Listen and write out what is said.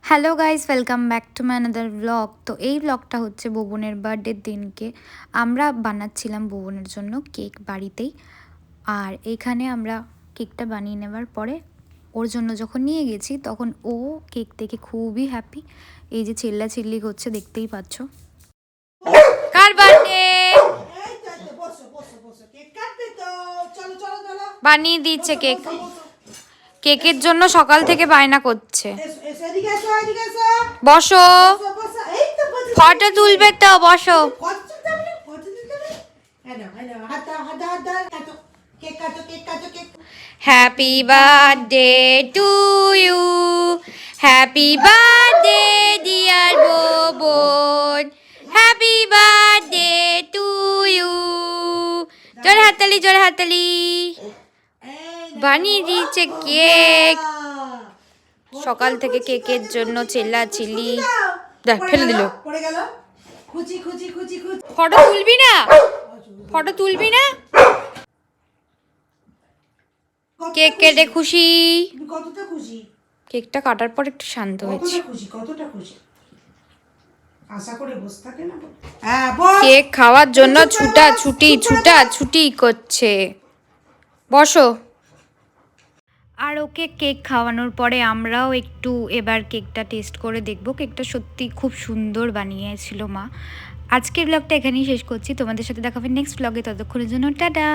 Hello guys, welcome back to my another blog. তো এই ব্লগটা হচ্ছে ভুবনের বার্থডের দিনকে আমরা বানাচ্ছিলাম ভুবনের জন্য কেক বাড়িতেই। আর এইখানে আমরা কেকটা বানিয়ে নেওয়ার পরে ওর জন্য যখন নিয়ে গেছি তখন ও কেক দেখে খুবই হ্যাপি। এই যে চিল্লাচিল্লি করছে, দেখতেই পাচ্ছ। কার বার্থডে? বানিয়ে দিচ্ছে কেক। কেকের জন্য সকাল থেকে বায়না করছে। বসো, ফটো তুলবে তো, বসো। Happy birthday to you, happy birthday dear বোন, হ্যাপি বার্থডে টু ইউ। জোরে হাততালি, জোরে হাততালি। বানিয়ে দিয়েছে কেক। সকাল থেকে কেকের জন্য চিল্লাচিল্লি। দেখ, ফেলে দিল। ফটো তুলবি না? ফটো তুলবি না? কেক কেটে খুশি? কতটা খুশি? কেকটা কাটার পর একটু শান্ত হয়েছে। কতটা খুশি? আশা করে বসে থাকে না। কেক খাওয়ার জন্য ছুটাছুটি করছে। বসো। আর ওকে কেক খাওয়ানোর পরে আমরাও একটু এবার কেকটা টেস্ট করে দেখব। কেকটা সত্যি খুব সুন্দর বানিয়েছিল মা। আজকের ব্লগটা এখানেই শেষ করছি। তোমাদের সাথে দেখা হবে নেক্সট ব্লগে। ততক্ষণের জন্য টাটা।